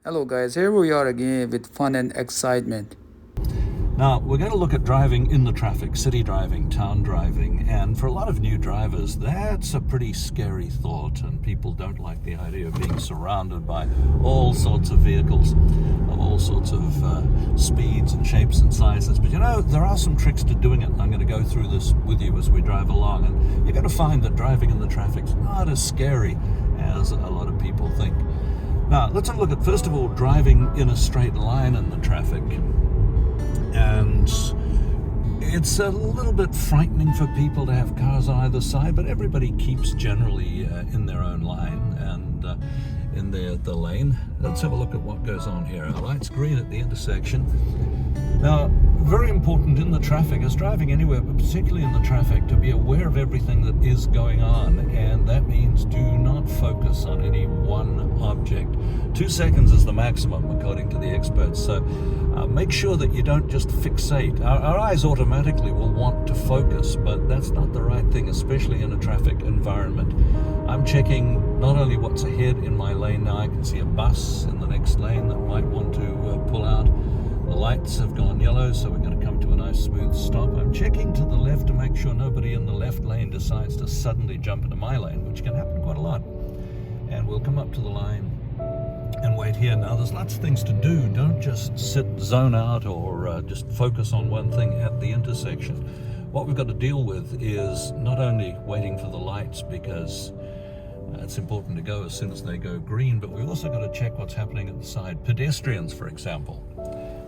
Hello guys, here we are again with fun and excitement. Now, we're going to look at driving in the traffic, city driving, town driving, and for a lot of new drivers, that's a pretty scary thought, and people don't like the idea of being surrounded by all sorts of vehicles of all sorts of speeds and shapes and sizes. But you know, there are some tricks to doing it, and I'm going to go through this with you as we drive along, and you're going to find that driving in the traffic's not as scary as a lot of people think. Now, let's have a look at, first of all, driving in a straight line in the traffic. And it's a little bit frightening for people to have cars on either side, but everybody keeps generally in their own line and in the lane. Let's have a look at what goes on here. Our light's green at the intersection. Now, very important in the traffic, as driving anywhere, but particularly in the traffic, to be aware of everything that is going on, and that means do not focus on any one object. 2 seconds is the maximum, according to the experts, so make sure that you don't just fixate. Our eyes automatically will want to focus, but that's not the right thing, especially in a traffic environment. I'm checking not only what's ahead in my lane now, I can see a bus in the next lane that might want to pull out. The lights have gone yellow, so we're going to come to a nice smooth stop. I'm checking to the left to make sure nobody in the left lane decides to suddenly jump into my lane, which can happen quite a lot. And we'll come up to the line and wait here. Now, there's lots of things to do. Don't just zone out or just focus on one thing at the intersection. What we've got to deal with is not only waiting for the lights, because it's important to go as soon as they go green, but we've also got to check what's happening at the side. Pedestrians, for example.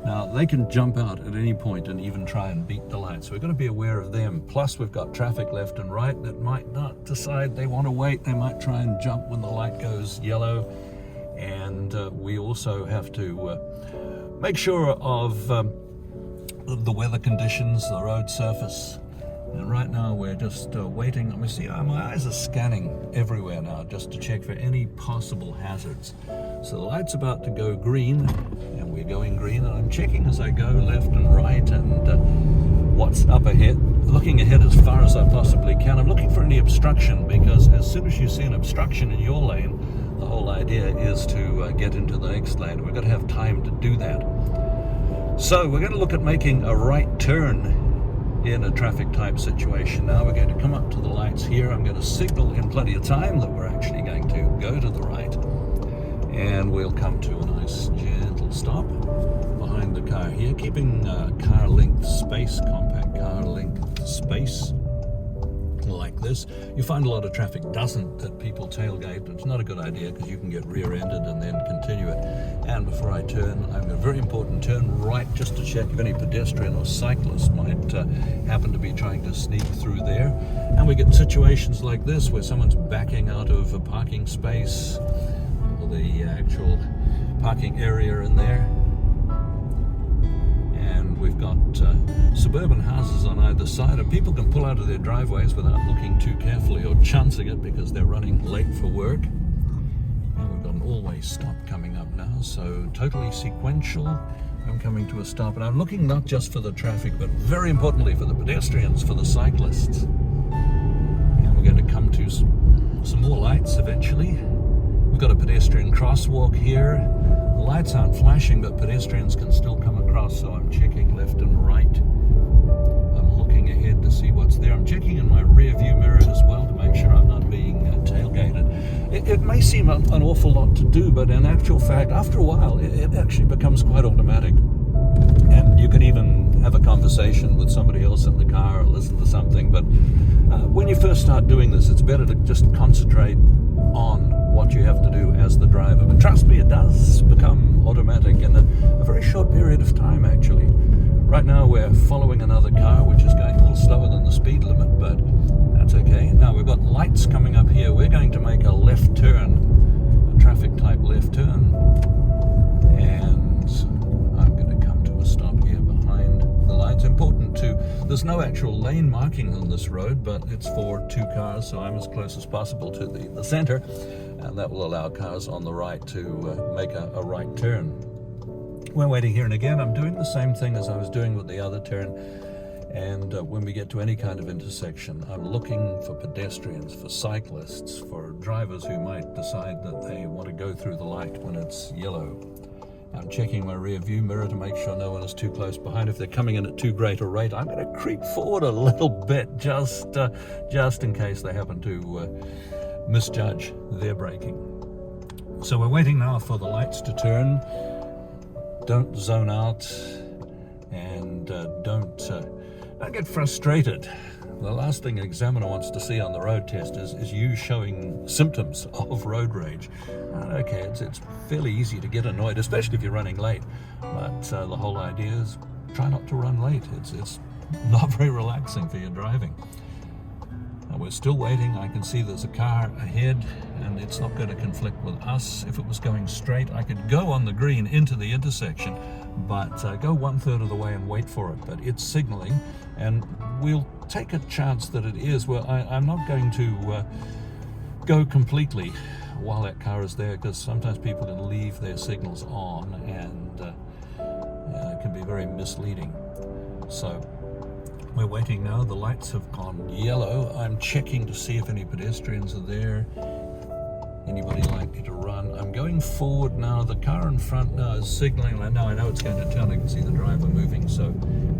Now, they can jump out at any point and even try and beat the lights. So we've got to be aware of them. Plus, we've got traffic left and right that might not decide they want to wait. They might try and jump when the light goes yellow. And we also have to make sure of the weather conditions, the road surface. And right now we're just waiting. Let me see, my eyes are scanning everywhere now just to check for any possible hazards. So the light's about to go green, and we're going green, and I'm checking as I go left and right and what's up ahead, looking ahead as far as I possibly can. I'm looking for any obstruction, because as soon as you see an obstruction in your lane, the whole idea is to get into the next lane. We've got to have time to do that. So we're going to look at making a right turn in a traffic type situation. Now we're going to come up to the lights here. I'm going to signal in plenty of time that we're actually going to go to the right, and we'll come to a nice gentle stop behind the car here, keeping car length space, compact car length space like this. You find a lot of traffic doesn't, that people tailgate. It's not a good idea, because you can get rear-ended and then continue it. And before I turn, I'm going to, very important, turn right just to check if any pedestrian or cyclist might happen to be trying to sneak through there. And we get situations like this where someone's backing out of a parking space, or the actual parking area in there. And we've got suburban houses on either side, and people can pull out of their driveways without looking too carefully or chancing it because they're running late for work. And we've got an always stop coming up now, so totally sequential. I'm coming to a stop, and I'm looking not just for the traffic, but very importantly for the pedestrians, for the cyclists. And we're going to come to some more lights eventually. We've got a pedestrian crosswalk here. The lights aren't flashing, but pedestrians can still come across, so I'm checking left and right. I'm looking ahead to see what's there. I'm checking in my rear view mirror as well to make sure I'm not being tailgated. It may seem an awful lot to do, but in actual fact, after a while, it actually becomes quite automatic. And you can even have a conversation with somebody else in the car or listen to something. But when you first start doing this, it's better to just concentrate on what you have to do as the driver. But trust me, it does become automatic in a very short period of time, actually. Right now we're following another car which is going a little slower than the speed limit, but that's okay. Now we've got lights coming up here. We're going to make a left turn, a traffic type left turn, and I'm going to come to a stop here behind the lights. Important too, there's no actual lane marking on this road, but it's for 2 cars, so I'm as close as possible to the center, and that will allow cars on the right to make a right turn. We're waiting here, and again, I'm doing the same thing as I was doing with the other turn. And when we get to any kind of intersection, I'm looking for pedestrians, for cyclists, for drivers who might decide that they want to go through the light when it's yellow. I'm checking my rear view mirror to make sure no one is too close behind. If they're coming in at too great a rate, I'm going to creep forward a little bit just in case they happen to misjudge their braking. So we're waiting now for the lights to turn. Don't zone out, and don't get frustrated. The last thing an examiner wants to see on the road test is you showing symptoms of road rage. Okay, it's fairly easy to get annoyed, especially if you're running late. But the whole idea is try not to run late. It's not very relaxing for your driving. And we're still waiting. I can see there's a car ahead, and it's not going to conflict with us. If it was going straight, I could go on the green into the intersection, but go 1/3 of the way and wait for it. But it's signaling, and we'll take a chance that it is. Well, I'm not going to go completely while that car is there, because sometimes people can leave their signals on, and it can be very misleading. So we're waiting now. The lights have gone yellow. I'm checking to see if any pedestrians are there, anybody likely to run. I'm going forward now. The car in front now is signaling. I know it's going to turn. I can see the driver moving, so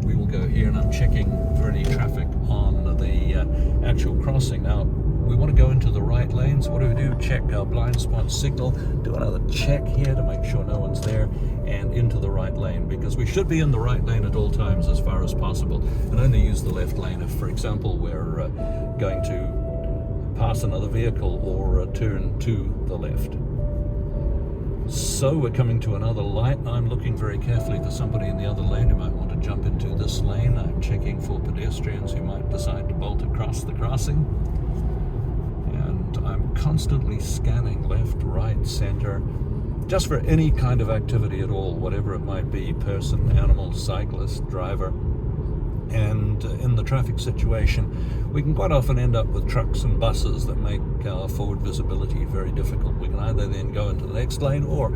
we will go here, and I'm checking for any traffic on the actual crossing. Now, we want to go into the right lane, so what do? Check our blind spot signal, do another check here to make sure no one's there, and into the right lane, because we should be in the right lane at all times as far as possible, and only use the left lane if, for example, we're going to pass another vehicle or turn to the left. So we're coming to another light. I'm looking very carefully for somebody in the other lane who might want to jump into this lane. I'm checking for pedestrians who might decide to bolt across the crossing. And I'm constantly scanning left, right, center, just for any kind of activity at all, whatever it might be, person, animal, cyclist, driver. And in the traffic situation, we can quite often end up with trucks and buses that make our forward visibility very difficult. We can either then go into the next lane, or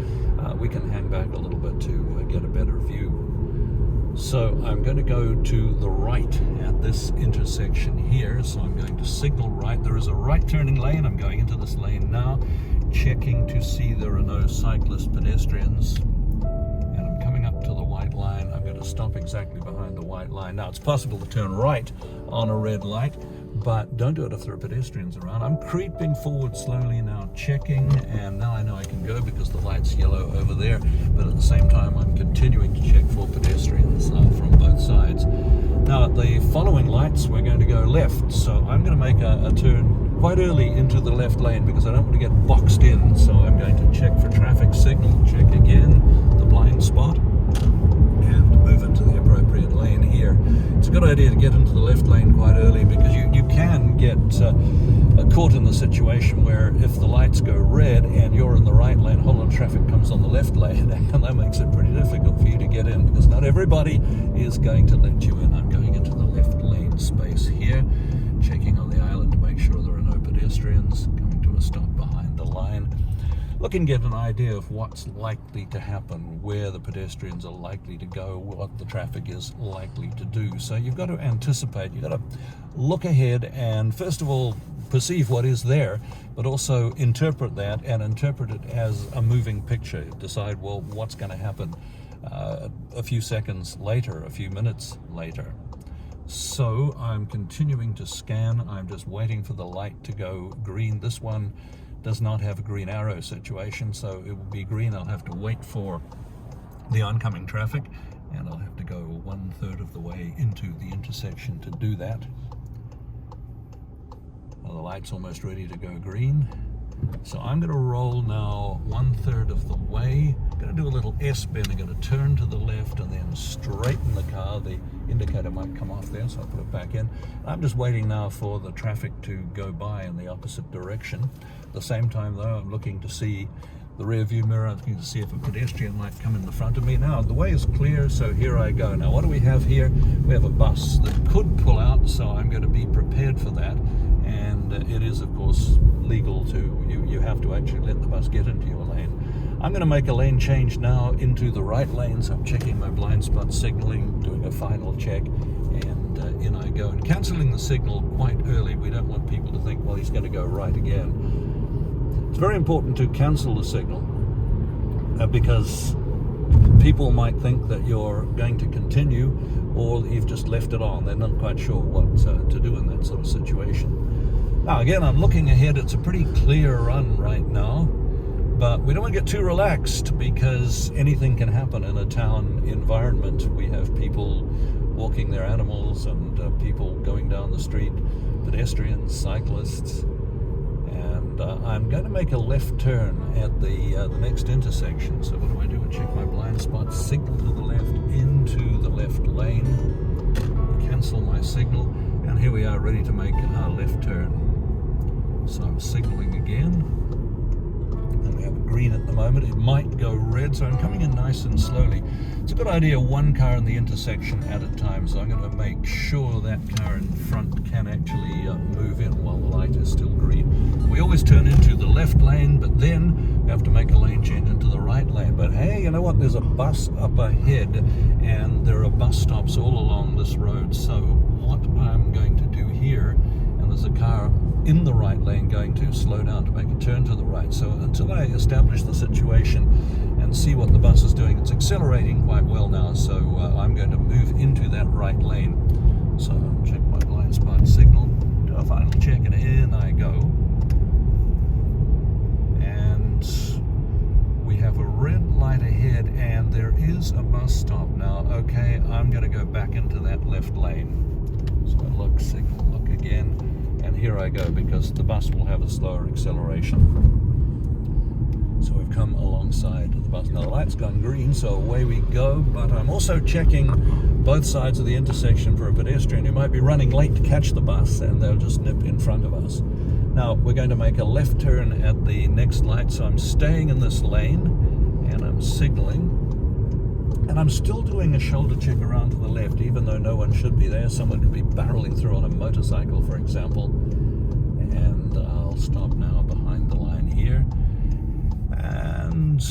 we can hang back a little bit to get a better view. So I'm going to go to the right at this intersection here. So I'm going to signal right. There is a right turning lane. I'm going into this lane now, checking to see there are no cyclist pedestrians. And I'm coming up to the white line. I'm going to stop exactly behind the white line. Now, it's possible to turn right on a red light, but don't do it if there are pedestrians around. I'm creeping forward slowly now, checking, and now I know I can go because the light's yellow over there, but at the same time I'm continuing to check for pedestrians from both sides. Now at the following lights we're going to go left, so I'm going to make a turn quite early into the left lane because I don't want to get boxed in. So I'm going to check for traffic signal, check again the blind spot, and move into the appropriate lane here. It's a good idea to get into the left lane quite early, because you can get caught in the situation where if the lights go red and you're in the right lane, a whole lot of traffic comes on the left lane, and that makes it pretty difficult for you to get in, because not everybody is going to let you in. I'm going into the left lane space here, checking on the island to make sure there are no pedestrians, coming to a stop behind the line. Looking to get an idea of what's likely to happen, where the pedestrians are likely to go, what the traffic is likely to do. So you've got to anticipate, you've got to look ahead and first of all perceive what is there, but also interpret that and interpret it as a moving picture. Decide, well, what's going to happen a few seconds later, a few minutes later. So I'm continuing to scan. I'm just waiting for the light to go green. This one does not have a green arrow situation, so it will be green. I'll have to wait for the oncoming traffic, and I'll have to go 1/3 of the way into the intersection to do that. Well, the light's almost ready to go green, so I'm going to roll now 1/3 of the way. I'm going to do a little S-bend. I'm going to turn to the left and then straighten the car. The indicator might come off there, so I'll put it back in. I'm just waiting now for the traffic to go by in the opposite direction. At the same time, though, I'm looking to see the rear view mirror. I'm looking to see if a pedestrian might come in the front of me. Now, the way is clear, so here I go. Now, what do we have here? We have a bus that could pull out, so I'm going to be prepared for that. And it is, of course, legal to, you have to actually let the bus get into your lane. I'm going to make a lane change now into the right lane, so I'm checking my blind spot signaling, doing a final check, and in I go. And cancelling the signal quite early. We don't want people to think, well, he's going to go right again. It's very important to cancel the signal because people might think that you're going to continue or you've just left it on. They're not quite sure what to do in that sort of situation. Now again, I'm looking ahead. It's a pretty clear run right now, but we don't want to get too relaxed because anything can happen in a town environment. We have people walking their animals and people going down the street, pedestrians, cyclists. And I'm going to make a left turn at the next intersection. So what do? I check my blind spot, signal to the left, into the left lane, cancel my signal, and here we are ready to make our left turn. So I'm signaling again. And we have a green at the moment. It might go red, so I'm coming in nice and slowly. It's a good idea, one car in the intersection at a time, so I'm going to make sure that car in front can actually move in while the light is still green. We always turn into the left lane, but then we have to make a lane change into the right lane. But hey, you know what? There's a bus up ahead, and there are bus stops all along this road. So what I'm going to do here, and there's a car in the right lane going to slow down to make a turn to the right. So until I establish the situation and see what the bus is doing, it's accelerating quite well now, so I'm going to move into that right lane. So check my blind spot signal, do a final check, and in I go. And we have a red light ahead and there is a bus stop now. Okay, I'm going to go back into that left lane. So look, signal, look again. And here I go, because the bus will have a slower acceleration. So we've come alongside the bus. Now the light's gone green, so away we go. But I'm also checking both sides of the intersection for a pedestrian who might be running late to catch the bus, and they'll just nip in front of us. Now we're going to make a left turn at the next light, so I'm staying in this lane and I'm signaling. And I'm still doing a shoulder check around to the left, even though no one should be there. Someone could be barreling through on a motorcycle, for example. And I'll stop now behind the line here. And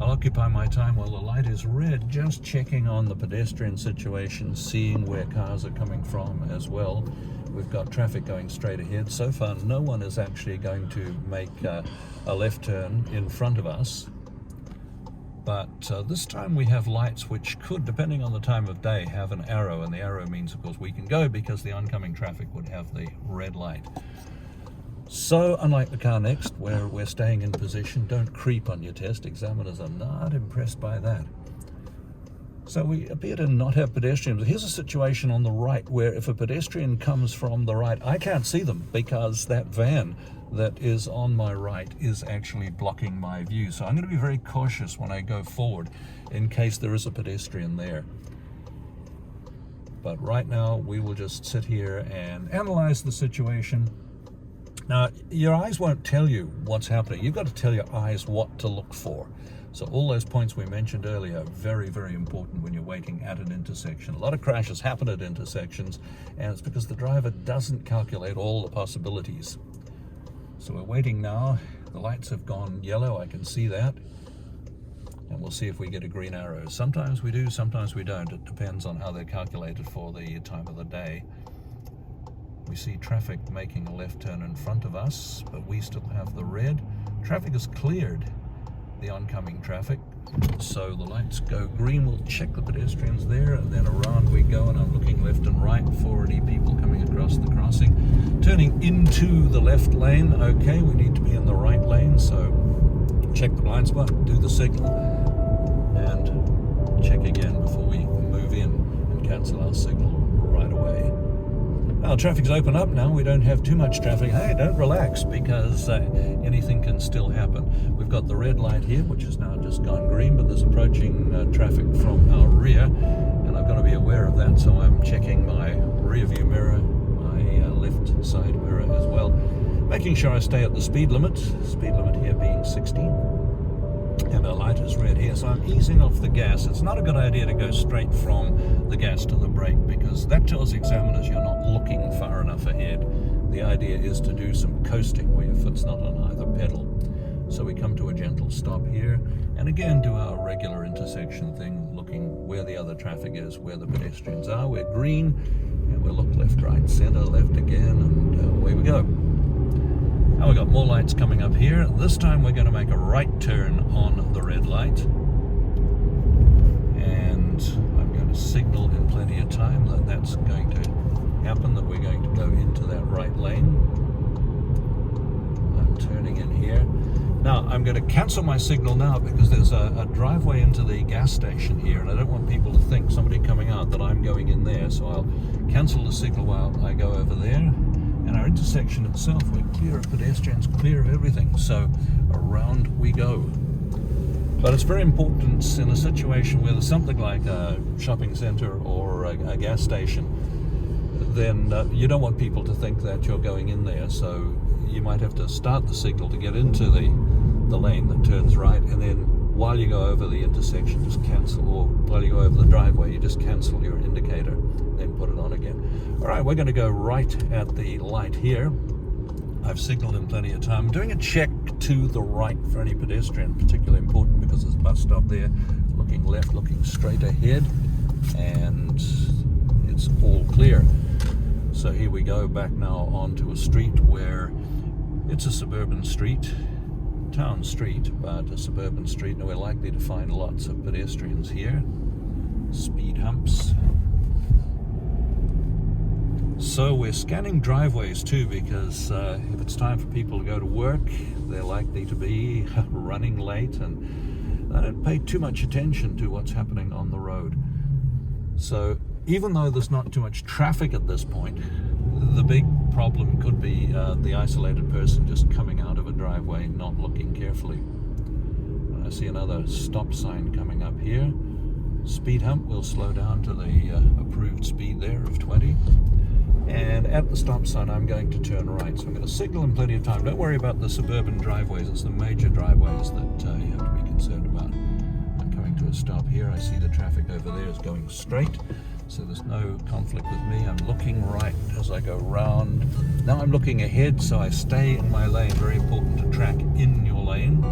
I'll occupy my time while the light is red, just checking on the pedestrian situation, seeing where cars are coming from as well. We've got traffic going straight ahead. So far, no one is actually going to make a left turn in front of us. But this time we have lights which could, depending on the time of day, have an arrow. And the arrow means, of course, we can go because the oncoming traffic would have the red light. So, unlike the car next, where we're staying in position, don't creep on your test. Examiners are not impressed by that. So we appear to not have pedestrians. Here's a situation on the right where if a pedestrian comes from the right, I can't see them because that van that is on my right is actually blocking my view. So I'm going to be very cautious when I go forward in case there is a pedestrian there. But right now we will just sit here and analyze the situation. Now, your eyes won't tell you what's happening. You've got to tell your eyes what to look for. So all those points we mentioned earlier are very, very important when you're waiting at an intersection. A lot of crashes happen at intersections, and it's because the driver doesn't calculate all the possibilities. So we're waiting now. The lights have gone yellow, I can see that. And we'll see if we get a green arrow. Sometimes we do, sometimes we don't. It depends on how they're calculated for the time of the day. We see traffic making a left turn in front of us, but we still have the red. Traffic is cleared, the oncoming traffic. So the lights go green. We'll check the pedestrians there, and then around we go, and I'm looking left and right for any people coming across the crossing. Turning into the left lane. Okay, we need to be in the right lane, so check the blind spot, do the signal, and check again before we move in and cancel our signal right away. Now traffic's open up now. We don't have too much traffic. Hey, don't relax, because anything can still happen. We've got the red light here, which has now just gone green, but there's approaching traffic from our rear, and I've got to be aware of that. So I'm checking my rear view mirror, my left side mirror as well, making sure I stay at the speed limit. Speed limit here being 60. And our light is red here, so I'm easing off the gas. It's not a good idea to go straight from the gas to the brake, because that tells examiners you're not looking far enough ahead. The idea is to do some coasting where your foot's not on either pedal. So we come to a gentle stop here, and again do our regular intersection thing, looking where the other traffic is, where the pedestrians are. We're green, and we'll look left, right, center, left again, and away we go. Now we've got more lights coming up here. This time we're going to make a right turn on the red light. and I'm going to signal in plenty of time that that's going to happen, that we're going to go into that right lane. I'm turning in here. Now, I'm going to cancel my signal now because there's a driveway into the gas station here, and I don't want people to think, somebody coming out, that I'm going in there. So I'll cancel the signal while I go over there. And our intersection itself, we're clear of pedestrians, clear of everything. So around we go. But it's very important in a situation where there's something like a shopping center or a gas station, then you don't want people to think that you're going in there. So you might have to start the signal to get into the lane that turns right, and then while you go over the intersection, just cancel, or while you go over the driveway, you just cancel your indicator, then put it on again. All right, we're going to go right at the light here. I've signaled in plenty of time. I'm doing a check to the right for any pedestrian, particularly important because there's a bus stop there. Looking left, looking straight ahead, and it's all clear. So here we go, back now onto a street where it's a suburban street, town street, but a suburban street, and we're likely to find lots of pedestrians here. Speed humps. So we're scanning driveways too, because if it's time for people to go to work, they're likely to be running late, and they don't pay too much attention to what's happening on the road. So even though there's not too much traffic at this point, the big problem could be the isolated person just coming out of a driveway, not looking carefully. And I see another stop sign coming up here. Speed hump, we'll slow down to the approved speed there of 20. And at the stop sign, I'm going to turn right. So I'm going to signal in plenty of time. Don't worry about the suburban driveways. It's the major driveways that you have to be concerned about. I'm coming to a stop here. I see the traffic over there is going straight, so there's no conflict with me. I'm looking right as I go round. Now I'm looking ahead, so I stay in my lane. Very important to track in your lane.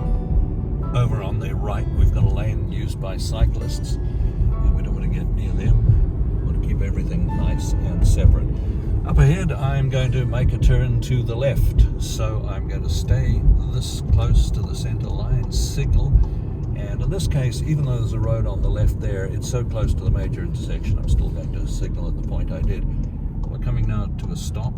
Over on the right, we've got a lane used by cyclists, and we don't want to get near them. We want to keep everything nice and separate. Up ahead, I'm going to make a turn to the left, so I'm going to stay this close to the center line, signal, and in this case, even though there's a road on the left there, it's so close to the major intersection, I'm still going to signal at the point I did. We're coming now to a stop,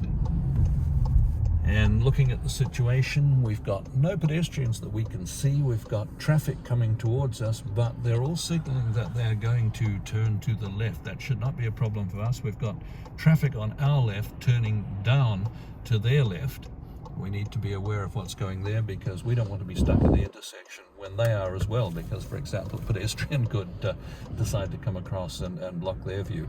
and looking at the situation, we've got no pedestrians that we can see. We've got traffic coming towards us, but they're all signaling that they're going to turn to the left. That should not be a problem for us. We've got traffic on our left turning down to their left. We need to be aware of what's going there, because we don't want to be stuck in the intersection when they are as well, because, for example, a pedestrian could decide to come across and block their view.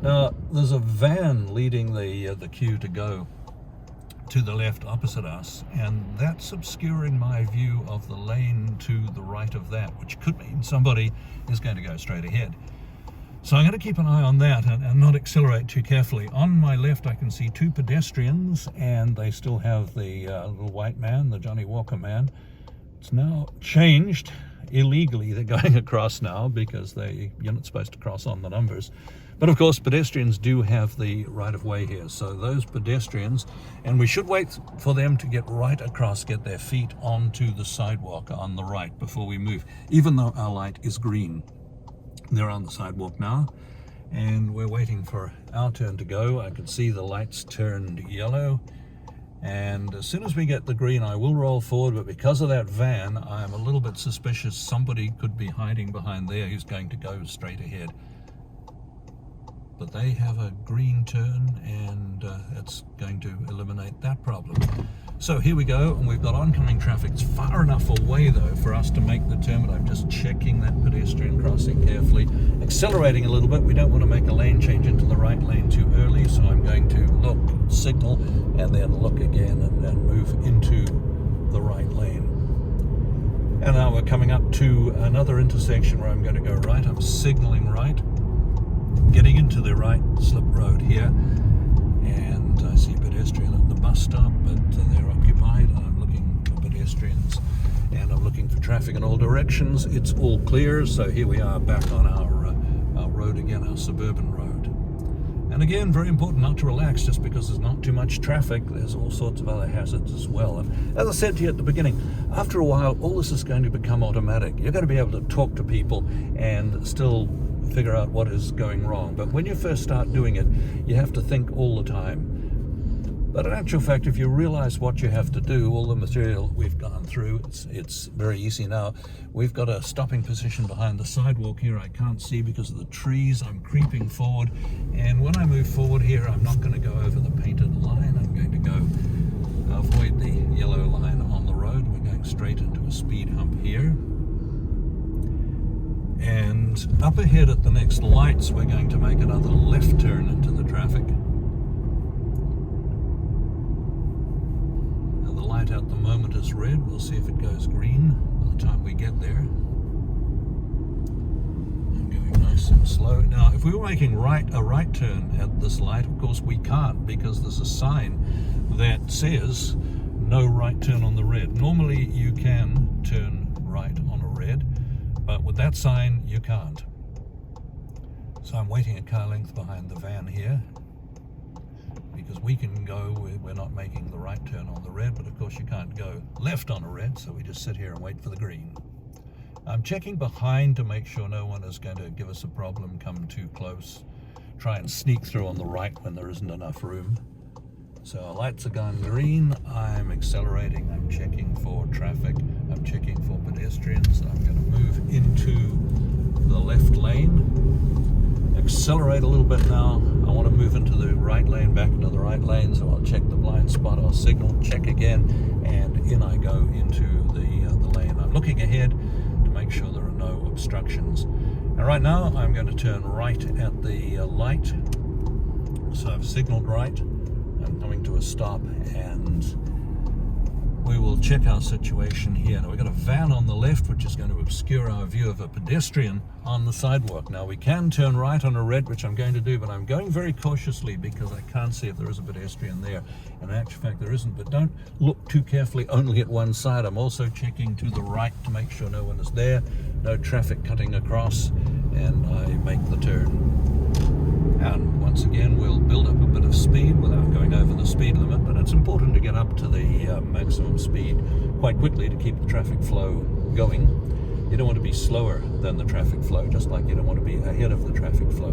Now, there's a van leading the queue to go to the left opposite us, and that's obscuring my view of the lane to the right of that, which could mean somebody is going to go straight ahead. So I'm going to keep an eye on that and not accelerate too carefully. On my left, I can see two pedestrians, and they still have the little white man, the Johnny Walker man. It's now changed. Illegally, they're going across now because you're not supposed to cross on the numbers. But of course, pedestrians do have the right of way here. So those pedestrians, and we should wait for them to get right across, get their feet onto the sidewalk on the right before we move, even though our light is green. They're on the sidewalk now, and we're waiting for our turn to go. I can see the lights turned yellow, and as soon as we get the green, I will roll forward. But because of that van, I'm a little bit suspicious somebody could be hiding behind there who's going to go straight ahead. But they have a green turn, and it's going to eliminate that problem. So here we go, and we've got oncoming traffic. It's far enough away though for us to make the turn, but I'm just checking that pedestrian crossing carefully, accelerating a little bit. We don't want to make a lane change into the right lane too early, so I'm going to look, signal, and then look again and move into the right lane. And now we're coming up to another intersection where I'm going to go right. I'm signaling right, getting into the right slip road here, and I see a pedestrian at the bus stop, but they're occupied. I'm looking for pedestrians, and I'm looking for traffic in all directions. It's all clear, so here we are back on our road again, our suburban road. And again, very important not to relax just because there's not too much traffic. There's all sorts of other hazards as well. And as I said to you at the beginning, after a while, all this is going to become automatic. You're going to be able to talk to people and still figure out what is going wrong. But when you first start doing it, you have to think all the time. But in actual fact, if you realize what you have to do, all the material we've gone through, it's very easy now. We've got a stopping position behind the sidewalk here. I can't see because of the trees. I'm creeping forward. And when I move forward here, I'm not going to go over the painted line. I'm going to go avoid the yellow line on the road. We're going straight into a speed hump here. And up ahead at the next lights, we're going to make another left turn into the traffic. Light at the moment is red. We'll see if it goes green by the time we get there. I'm going nice and slow. Now, if we were making a right turn at this light, of course we can't, because there's a sign that says no right turn on the red. Normally you can turn right on a red, but with that sign you can't. So I'm waiting a car length behind the van here, because we can go, we're not making the right turn on the red, but of course you can't go left on a red, so we just sit here and wait for the green. I'm checking behind to make sure no one is going to give us a problem, come too close, try and sneak through on the right when there isn't enough room. So our lights are gone green, I'm accelerating, I'm checking for traffic, I'm checking for pedestrians. I'm going to move into the left lane, accelerate a little bit now. I want to move into the right lane, back into the right lane, so I'll check the blind spot, I'll signal, check again, and in I go into the lane. I'm looking ahead to make sure there are no obstructions. And right now I'm going to turn right at the light. So I've signaled right, I'm coming to a stop, and we will check our situation here. Now we've got a van on the left which is going to obscure our view of a pedestrian on the sidewalk. Now we can turn right on a red, which I'm going to do, but I'm going very cautiously because I can't see if there is a pedestrian there. And in actual fact there isn't, but don't look too carefully only at one side. I'm also checking to the right to make sure no one is there, no traffic cutting across, and I make the turn. And once again, we'll build up a bit of speed without going over the speed limit, but it's important to get up to the maximum speed quite quickly to keep the traffic flow going. You don't want to be slower than the traffic flow, just like you don't want to be ahead of the traffic flow.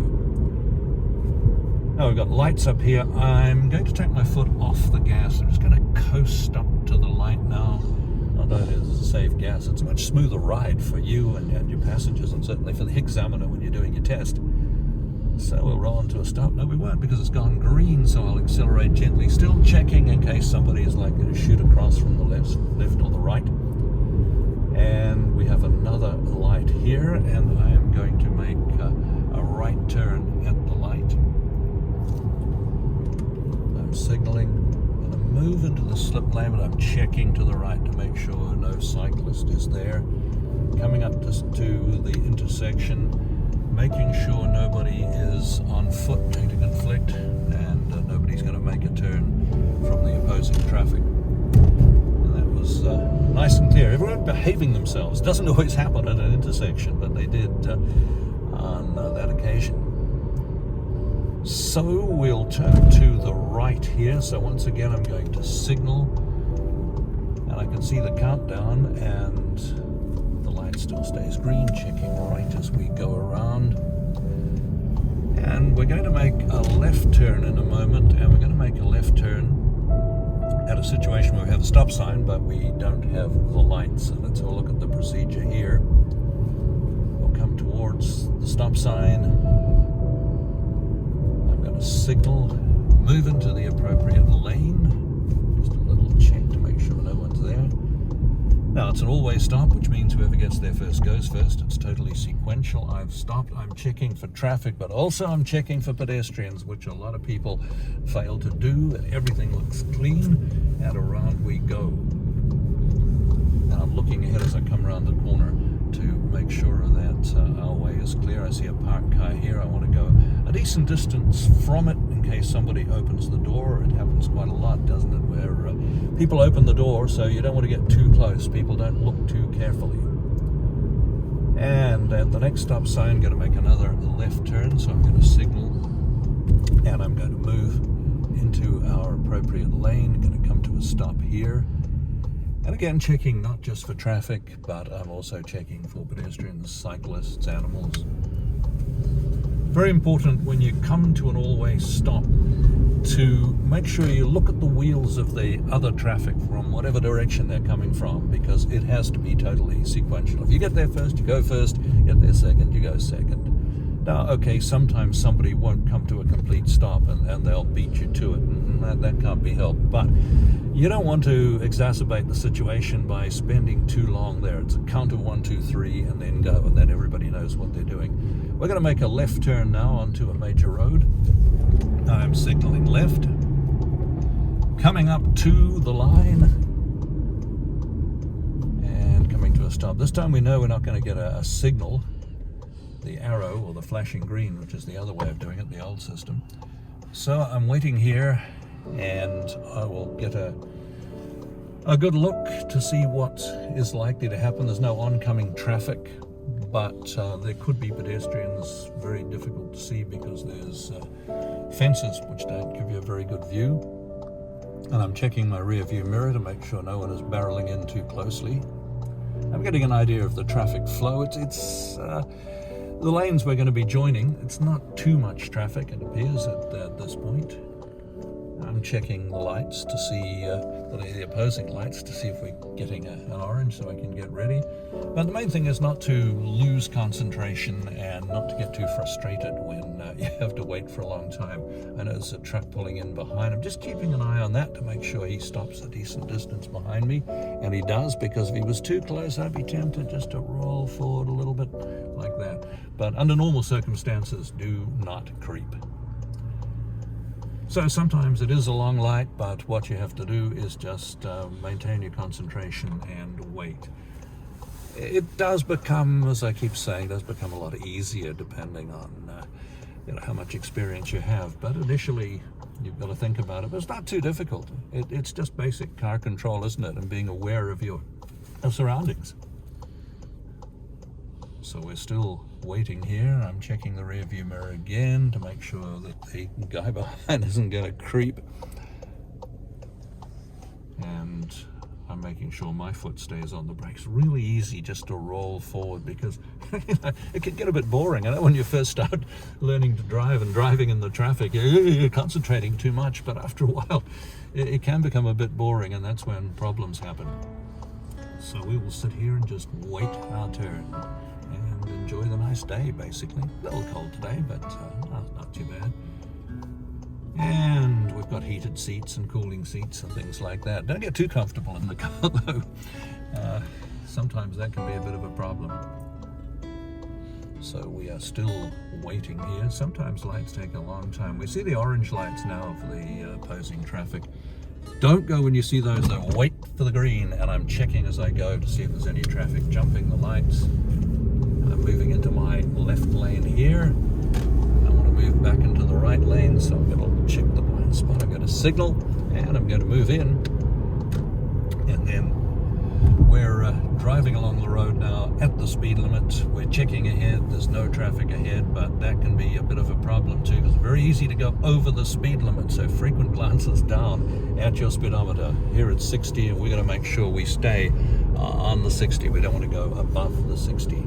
Now we've got lights up here. I'm going to take my foot off the gas. I'm just going to coast up to the light now. Although it is a safe gas, it's a much smoother ride for you and your passengers, and certainly for the examiner when you're doing your test. So we'll roll into a stop. No, we won't, because it's gone green, so I'll accelerate gently, still checking in case somebody is likely to shoot across from the left or the right. And we have another light here, and I am going to make a right turn at the light. I'm signaling. I'm going to move into the slip lane, but I'm checking to the right to make sure no cyclist is there. Coming up to the intersection, making sure nobody is on foot going to conflict, and nobody's going to make a turn from the opposing traffic. And that was nice and clear. Everyone behaving themselves. Doesn't always happen at an intersection, but they did on that occasion. So we'll turn to the right here. So once again I'm going to signal, and I can see the countdown, and the light still stays green, checking right as we go around. And we're going to make a left turn in a moment, and we're going to make a left turn at a situation where we have a stop sign, but we don't have the lights. So let's have a look at the procedure here. We'll come towards the stop sign. I'm going to signal, move into the appropriate lane. Just a little check to make sure no one's there. Now it's an all-way stop, which means whoever gets there first goes first. It's totally sequential. I've stopped, I'm checking for traffic, but also I'm checking for pedestrians, which a lot of people fail to do. Everything looks clean, and around we go. And I'm looking ahead as I come around the corner to make sure that our way is clear. I see a parked car here. I want to go a decent distance from it in case somebody opens the door. It happens quite a lot, doesn't it, where people open the door, so you don't want to get too close. People don't look too carefully. And at the next stop sign, I'm going to make another left turn, so I'm going to signal, and I'm going to move into our appropriate lane. I'm going to come to a stop here. And again, checking not just for traffic, but I'm also checking for pedestrians, cyclists, animals. very important when you come to an all-way stop to make sure you look at the wheels of the other traffic from whatever direction they're coming from, because it has to be totally sequential. If you get there first, you go first. You get there second, you go second. Now, okay, sometimes somebody won't come to a complete stop and they'll beat you to it, and that can't be helped. But you don't want to exacerbate the situation by spending too long there. It's a count of 1, 2, 3, and then go, and then everybody knows what they're doing. We're going to make a left turn now onto a major road. I'm signaling left. Coming up to the line and coming to a stop. This time we know we're not going to get a signal, the arrow or the flashing green, which is the other way of doing it, the old system. So I'm waiting here, and I will get a good look to see what is likely to happen. There's no oncoming traffic, but there could be pedestrians. Very difficult to see because there's fences which don't give you a very good view. And I'm checking my rear view mirror to make sure no one is barreling in too closely. I'm getting an idea of the traffic flow. It's the lanes we're going to be joining. It's not too much traffic, it appears, at this point. I'm checking the lights to see, the opposing lights, to see if we're getting an orange so I can get ready. But the main thing is not to lose concentration and not to get too frustrated when you have to wait for a long time. I know there's a truck pulling in behind. I'm just keeping an eye on that to make sure he stops a decent distance behind me. And he does, because if he was too close, I'd be tempted just to roll forward a little bit like that. But under normal circumstances, do not creep. So sometimes it is a long light, but what you have to do is just maintain your concentration and wait. It does become, as I keep saying, does become a lot easier depending on how much experience you have. But initially, you've got to think about it. But it's not too difficult. It's just basic car control, isn't it? And being aware of your surroundings. So we're still waiting here. I'm checking the rear view mirror again to make sure that the guy behind isn't going to creep. And I'm making sure my foot stays on the brakes. Really easy just to roll forward, because it can get a bit boring. I know when you first start learning to drive and driving in the traffic, you're concentrating too much, but after a while it can become a bit boring, and that's when problems happen. So we will sit here and just wait our turn and enjoy the nice day, basically. A little cold today, but not too bad. And we've got heated seats and cooling seats and things like that. Don't get too comfortable in the car, though. Sometimes that can be a bit of a problem. So we are still waiting here. Sometimes lights take a long time. We see the orange lights now for the opposing traffic. Don't go when you see those, though. Wait for the green, and I'm checking as I go to see if there's any traffic jumping the lights. I'm moving into my left lane here. I want to move back into the right lane, so I'm going to check the blind spot. I'm going to signal, and I'm going to move in. And then we're driving along the road now at the speed limit. We're checking ahead. There's no traffic ahead, but that can be a bit of a problem too, because it's very easy to go over the speed limit. So frequent glances down at your speedometer. Here it's 60, and we're going to make sure we stay on the 60. We don't want to go above the 60.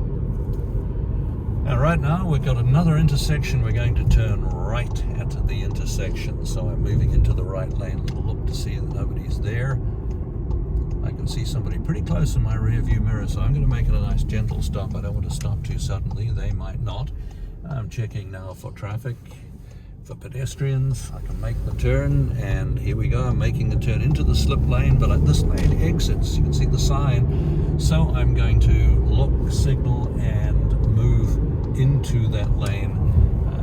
Now right now we've got another intersection. We're going to turn right at the intersection. So I'm moving into the right lane, a little look to see that nobody's there. I can see somebody pretty close in my rear view mirror, so I'm going to make it a nice gentle stop. I don't want to stop too suddenly. They might not. I'm checking now for traffic, for pedestrians. I can make the turn, and here we go. I'm making the turn into the slip lane, but at this lane exits. You can see the sign. So I'm going to look, signal, and move into that lane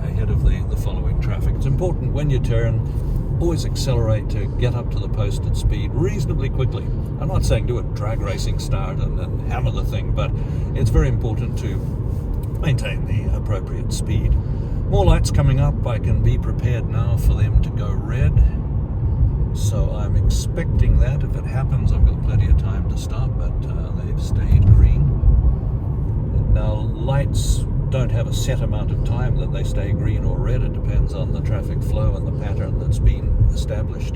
ahead of the following traffic. It's important when you turn, always accelerate to get up to the posted speed reasonably quickly. I'm not saying do a drag racing start and hammer the thing, but it's very important to maintain the appropriate speed. More lights coming up. I can be prepared now for them to go red. So I'm expecting that. If it happens, I've got plenty of time to stop, but they've stayed green. Now, lights don't have a set amount of time that they stay green or red. It depends on the traffic flow and the pattern that's been established.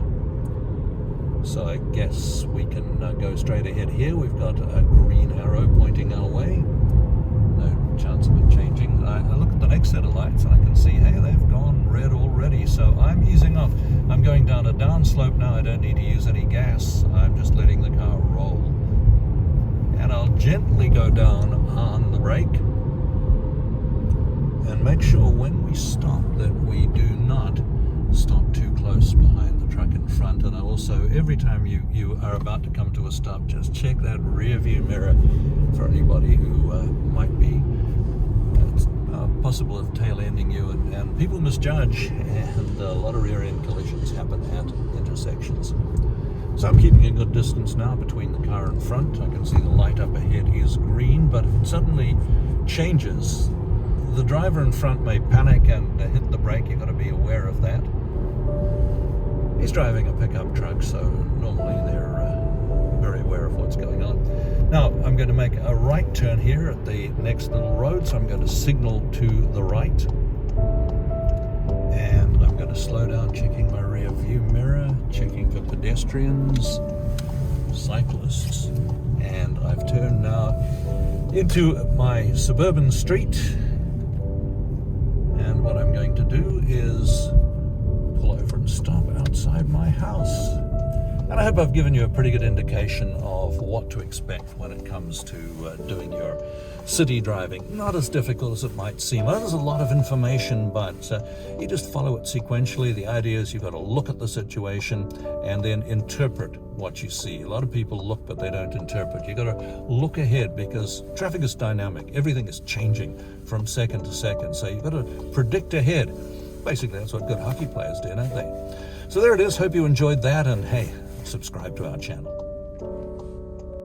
So I guess we can go straight ahead here. We've got a green arrow pointing our way. No chance of it changing. I look at the next set of lights and I can see the downslope now. I don't need to use any gas. I'm just letting the car roll. And I'll gently go down on the brake and make sure when we stop that we do not stop too close behind the truck in front. And I also, every time you are about to come to a stop, just check that rear view mirror for anybody who might be possible of tail ending you, and people misjudge, and a lot of rear end collisions happen at intersections. So I'm keeping a good distance now between the car in front. I can see the light up ahead is green, but if it suddenly changes, the driver in front may panic and hit the brake. You've got to be aware of that. He's driving a pickup truck, so normally they're very aware of what's going on. Now, I'm going to make a right turn here at the next little road, so I'm going to signal to the right. And I'm going to slow down, checking my rear view mirror, checking for pedestrians, cyclists. And I've turned now into my suburban street. And what I'm going to do is pull over and stop outside my house. And I hope I've given you a pretty good indication of what to expect when it comes to doing your city driving. Not as difficult as it might seem. There's a lot of information, but you just follow it sequentially. The idea is you've got to look at the situation and then interpret what you see. A lot of people look, but they don't interpret. You've got to look ahead because traffic is dynamic. Everything is changing from second to second. So you've got to predict ahead. Basically, that's what good hockey players do, don't they? So there it is. Hope you enjoyed that, and hey, subscribe to our channel.